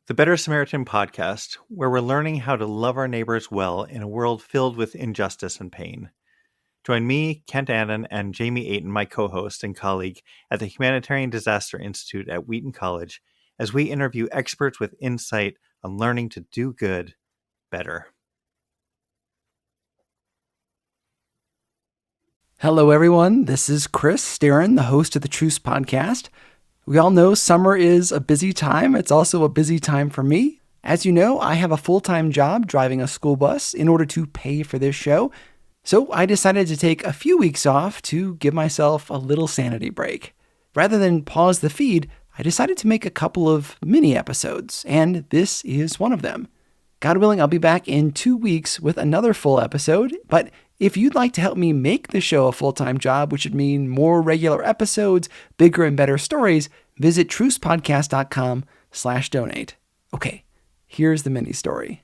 the Better Samaritan podcast, where we're learning how to love our neighbors well in a world filled with injustice and pain. Join me, Kent Annan, and Jamie Ayton, my co-host and colleague at the Humanitarian Disaster Institute at Wheaton College, as we interview experts with insight on learning to do good better. Hello, everyone. This is Chris Starin, the host of the Truce podcast. We all know summer is a busy time. It's also a busy time for me. As you know, I have a full-time job driving a school bus in order to pay for this show. So I decided to take a few weeks off to give myself a little sanity break. Rather than pause the feed, I decided to make a couple of mini episodes, and this is one of them. God willing, I'll be back in 2 weeks with another full episode, but if you'd like to help me make the show a full-time job, which would mean more regular episodes, bigger and better stories, visit trucepodcast.com/donate. Okay, here's the mini story.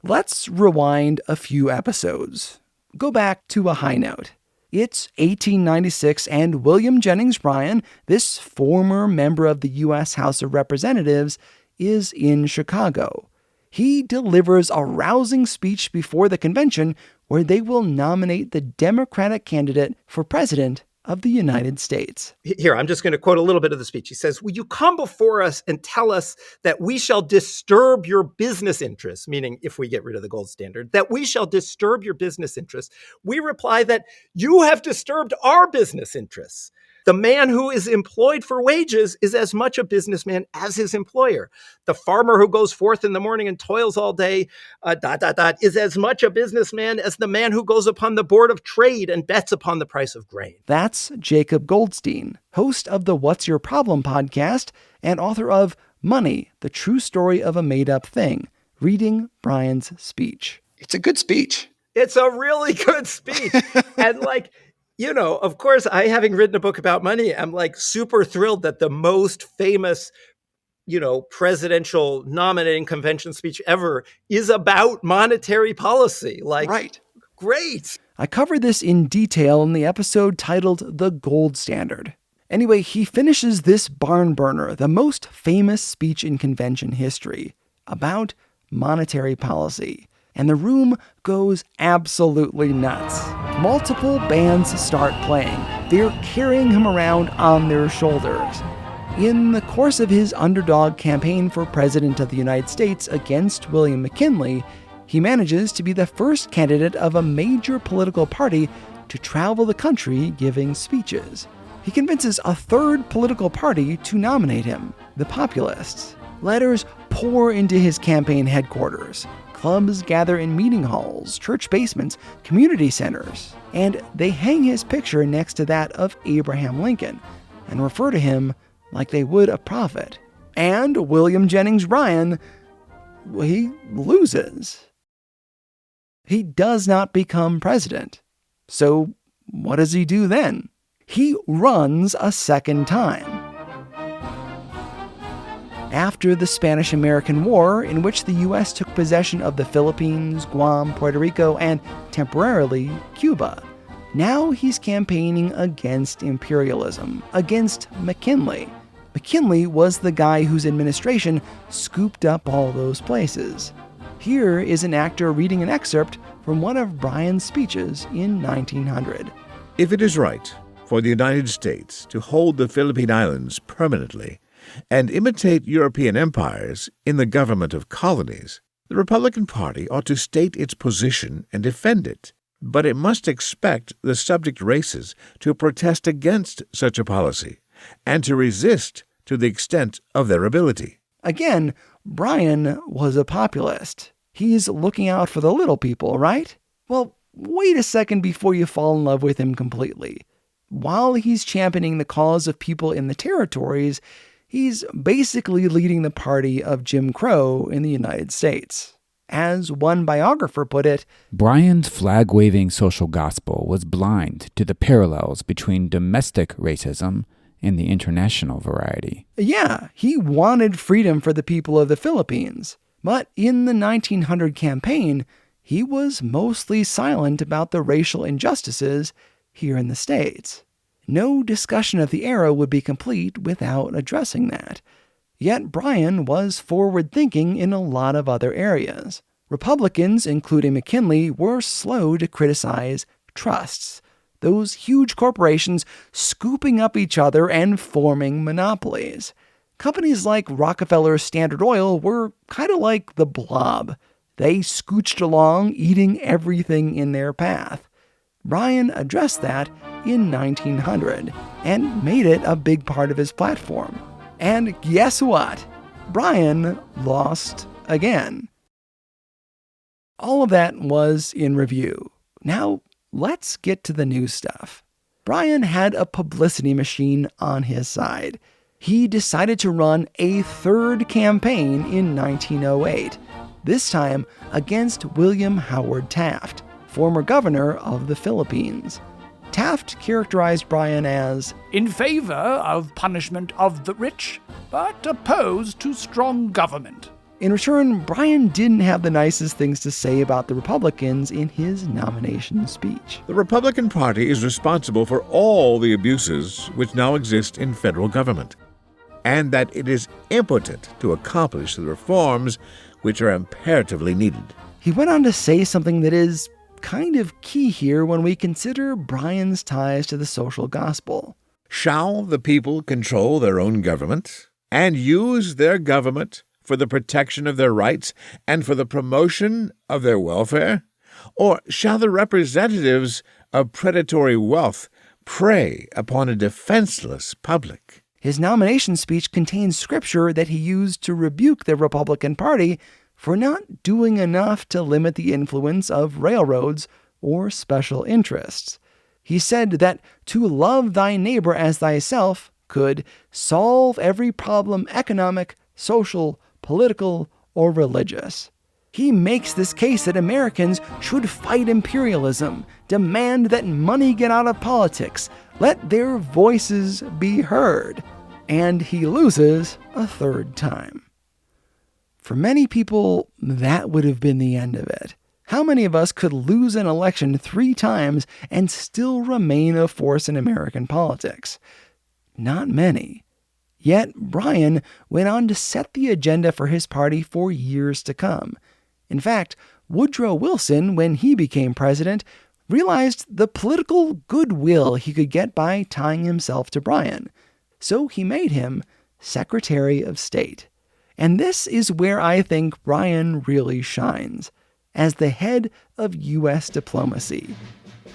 Let's rewind a few episodes. Go back to a high note. It's 1896 and William Jennings Bryan, this former member of the U.S. House of Representatives, is in Chicago. He delivers a rousing speech before the convention where they will nominate the Democratic candidate for president of the United States. Here, I'm just going to quote a little bit of the speech. He says, "Will you come before us and tell us that we shall disturb your business interests," meaning if we get rid of the gold standard, "that we shall disturb your business interests. We reply that you have disturbed our business interests. The man who is employed for wages is as much a businessman as his employer. The farmer who goes forth in the morning and toils all day, is as much a businessman as the man who goes upon the board of trade and bets upon the price of grain." That's Jacob Goldstein, host of the What's Your Problem podcast and author of Money, the True Story of a Made-Up Thing, reading Bryan's speech. It's a good speech. It's a really good speech. And you know, of course, having written a book about money, I'm super thrilled that the most famous, presidential nominating convention speech ever is about monetary policy. Right. Great. I covered this in detail in the episode titled The Gold Standard. Anyway, he finishes this barn burner, the most famous speech in convention history, about monetary policy. And the room goes absolutely nuts. Multiple bands start playing. They're carrying him around on their shoulders. In the course of his underdog campaign for President of the United States against William McKinley, he manages to be the first candidate of a major political party to travel the country giving speeches. He convinces a third political party to nominate him, the Populists. Letters pour into his campaign headquarters. Clubs gather in meeting halls, church basements, community centers, and they hang his picture next to that of Abraham Lincoln and refer to him like they would a prophet. And William Jennings Bryan, he loses. He does not become president. So what does he do then? He runs a second time. After the Spanish-American War, in which the U.S. took possession of the Philippines, Guam, Puerto Rico, and temporarily Cuba. Now he's campaigning against imperialism, against McKinley. McKinley was the guy whose administration scooped up all those places. Here is an actor reading an excerpt from one of Bryan's speeches in 1900. "If it is right for the United States to hold the Philippine Islands permanently, and imitate European empires in the government of colonies, the Republican Party ought to state its position and defend it, but it must expect the subject races to protest against such a policy and to resist to the extent of their ability." Again, Bryan was a populist. He's looking out for the little people, right? Well, wait a second before you fall in love with him completely. While he's championing the cause of people in the territories, he's basically leading the party of Jim Crow in the United States. As one biographer put it, Bryan's flag-waving social gospel was blind to the parallels between domestic racism and the international variety. Yeah, he wanted freedom for the people of the Philippines. But in the 1900 campaign, he was mostly silent about the racial injustices here in the States. No discussion of the era would be complete without addressing that. Yet Bryan was forward-thinking in a lot of other areas. Republicans, including McKinley, were slow to criticize trusts, those huge corporations scooping up each other and forming monopolies. Companies like Rockefeller's Standard Oil were kind of like the Blob. They scooched along, eating everything in their path. Bryan addressed that in 1900 and made it a big part of his platform. And guess what? Bryan lost again. All of that was in review. Now, let's get to the new stuff. Bryan had a publicity machine on his side. He decided to run a third campaign in 1908, this time against William Howard Taft, former governor of the Philippines. Taft characterized Bryan as in favor of punishment of the rich, but opposed to strong government. In return, Bryan didn't have the nicest things to say about the Republicans in his nomination speech. The Republican Party is responsible for all the abuses which now exist in federal government, and that it is impotent to accomplish the reforms which are imperatively needed. He went on to say something that is kind of key here when we consider Bryan's ties to the social gospel. Shall the people control their own government and use their government for the protection of their rights and for the promotion of their welfare? Or shall the representatives of predatory wealth prey upon a defenseless public? His nomination speech contains scripture that he used to rebuke the Republican Party for not doing enough to limit the influence of railroads or special interests. He said that to love thy neighbor as thyself could solve every problem economic, social, political, or religious. He makes this case that Americans should fight imperialism, demand that money get out of politics, let their voices be heard, and he loses a third time. For many people, that would have been the end of it. How many of us could lose an election 3 times and still remain a force in American politics? Not many. Yet Bryan went on to set the agenda for his party for years to come. In fact, Woodrow Wilson, when he became president, realized the political goodwill he could get by tying himself to Bryan. So he made him Secretary of State. And this is where I think Bryan really shines, as the head of U.S. diplomacy.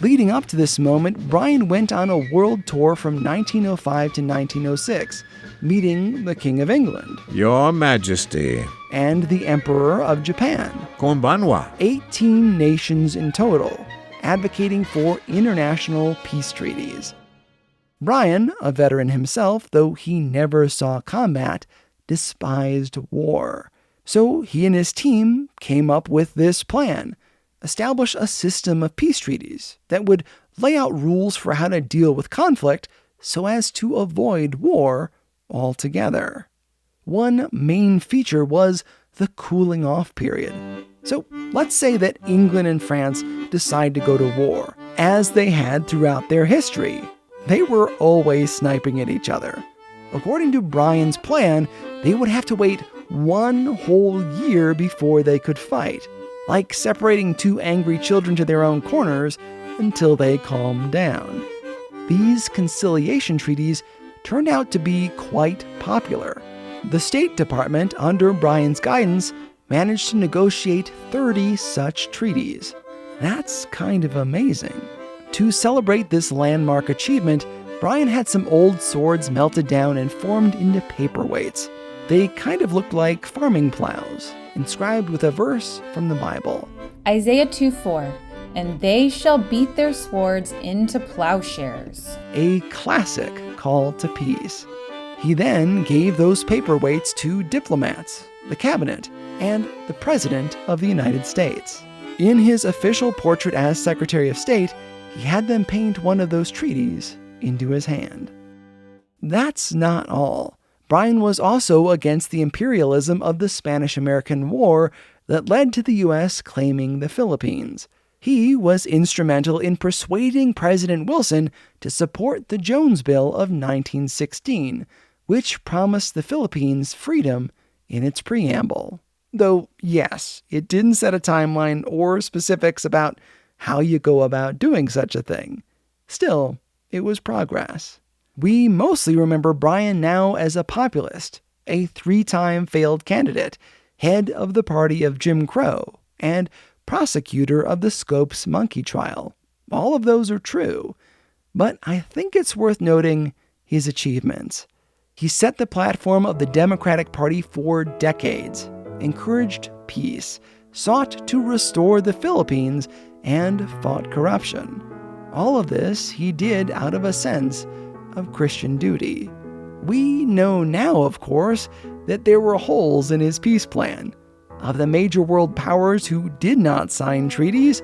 Leading up to this moment, Bryan went on a world tour from 1905 to 1906, meeting the King of England, Your Majesty, and the Emperor of Japan, Konbanwa, 18 nations in total, advocating for international peace treaties. Bryan, a veteran himself, though he never saw combat, despised war. So he and his team came up with this plan: establish a system of peace treaties that would lay out rules for how to deal with conflict so as to avoid war altogether. One main feature was the cooling off period. So let's say that England and France decide to go to war, as they had throughout their history. They were always sniping at each other. According to Bryan's plan, they would have to wait 1 whole year before they could fight, like separating 2 angry children to their own corners until they calmed down. These conciliation treaties turned out to be quite popular. The State Department, under Bryan's guidance, managed to negotiate 30 such treaties. That's kind of amazing. To celebrate this landmark achievement, Bryan had some old swords melted down and formed into paperweights. They kind of looked like farming plows, inscribed with a verse from the Bible. Isaiah 2:4, and they shall beat their swords into plowshares. A classic call to peace. He then gave those paperweights to diplomats, the cabinet, and the President of the United States. In his official portrait as Secretary of State, he had them paint one of those treaties into his hand. That's not all. Bryan was also against the imperialism of the Spanish-American War that led to the U.S. claiming the Philippines. He was instrumental in persuading President Wilson to support the Jones Bill of 1916, which promised the Philippines freedom in its preamble. Though, yes, it didn't set a timeline or specifics about how you go about doing such a thing. Still, it was progress. We mostly remember Bryan now as a populist, a 3-time failed candidate, head of the party of Jim Crow, and prosecutor of the Scopes monkey trial. All of those are true, but I think it's worth noting his achievements. He set the platform of the Democratic Party for decades, encouraged peace, sought to restore the Philippines, and fought corruption. All of this he did out of a sense of Christian duty. We know now, of course, that there were holes in his peace plan. Of the major world powers who did not sign treaties,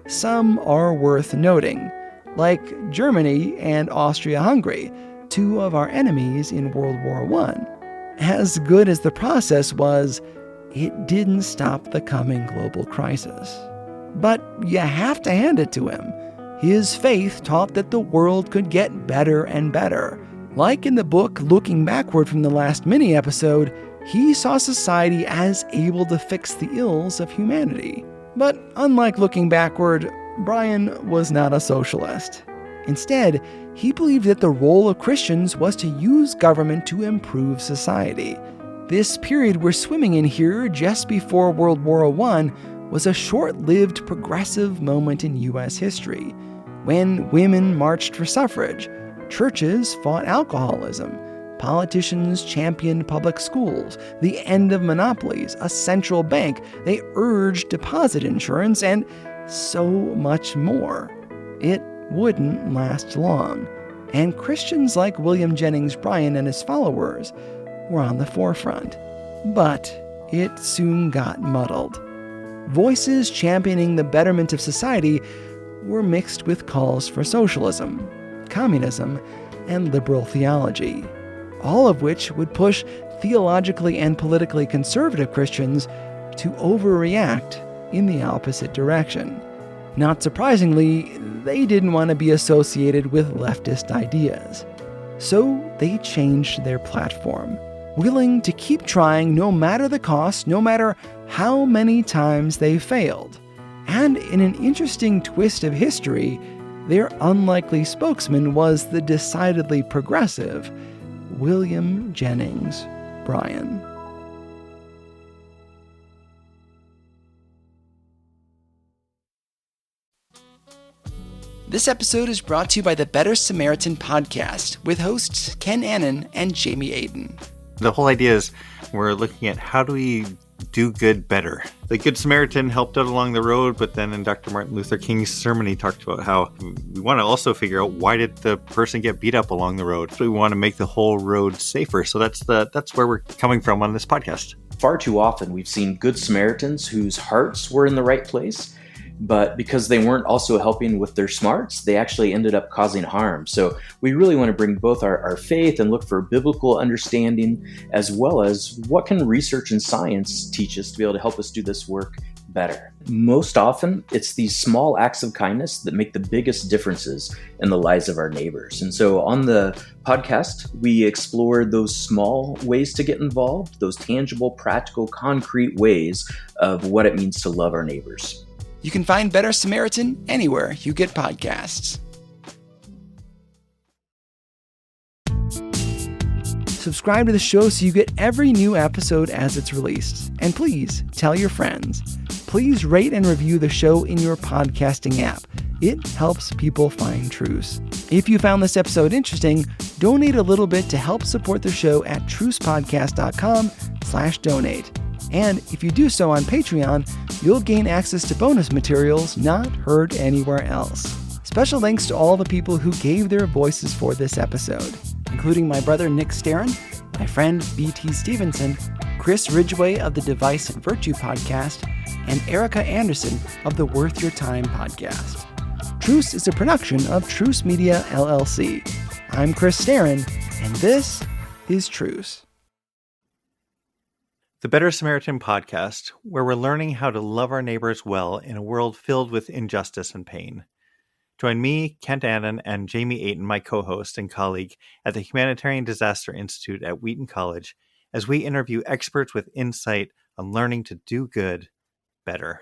some are worth noting, like Germany and Austria-Hungary, 2 of our enemies in World War I. As good as the process was, it didn't stop the coming global crisis. But you have to hand it to him. His faith taught that the world could get better and better. Like in the book Looking Backward from the last mini-episode, he saw society as able to fix the ills of humanity. But unlike Looking Backward, Bryan was not a socialist. Instead, he believed that the role of Christians was to use government to improve society. This period we're swimming in here, just before World War I, was a short-lived progressive moment in U.S. history, when women marched for suffrage, churches fought alcoholism, politicians championed public schools, the end of monopolies, a central bank, they urged deposit insurance, and so much more. It wouldn't last long, and Christians like William Jennings Bryan and his followers were on the forefront. But it soon got muddled. Voices championing the betterment of society were mixed with calls for socialism, communism, and liberal theology, all of which would push theologically and politically conservative Christians to overreact in the opposite direction. Not surprisingly, they didn't want to be associated with leftist ideas. So they changed their platform, willing to keep trying no matter the cost, no matter how many times they failed. And in an interesting twist of history, their unlikely spokesman was the decidedly progressive William Jennings Bryan. This episode is brought to you by the Better Samaritan podcast with hosts Ken Annan and Jamie Aiden. The whole idea is we're looking at how do we do good better. The Good Samaritan helped out along the road, but then in Dr. Martin Luther King's sermon, he talked about how we want to also figure out why did the person get beat up along the road. So we want to make the whole road safer. So that's where we're coming from on this podcast. Far too often we've seen Good Samaritans whose hearts were in the right place, but because they weren't also helping with their smarts, they actually ended up causing harm. So we really want to bring both our faith and look for biblical understanding, as well as what can research and science teach us to be able to help us do this work better. Most often, it's these small acts of kindness that make the biggest differences in the lives of our neighbors. And so on the podcast, we explore those small ways to get involved, those tangible, practical, concrete ways of what it means to love our neighbors. You can find Better Samaritan anywhere you get podcasts. Subscribe to the show so you get every new episode as it's released. And please tell your friends. Please rate and review the show in your podcasting app. It helps people find Truce. If you found this episode interesting, donate a little bit to help support the show at trucepodcast.com/donate. And if you do so on Patreon, you'll gain access to bonus materials not heard anywhere else. Special thanks to all the people who gave their voices for this episode, including my brother Nick Starron, my friend B.T. Stevenson, Chris Ridgway of the Device and Virtue podcast, and Erica Anderson of the Worth Your Time podcast. Truce is a production of Truce Media, LLC. I'm Chris Starron, and this is Truce. The Better Samaritan podcast, where we're learning how to love our neighbors well in a world filled with injustice and pain. Join me, Kent Annan, and Jamie Ayton, my co-host and colleague at the Humanitarian Disaster Institute at Wheaton College, as we interview experts with insight on learning to do good better.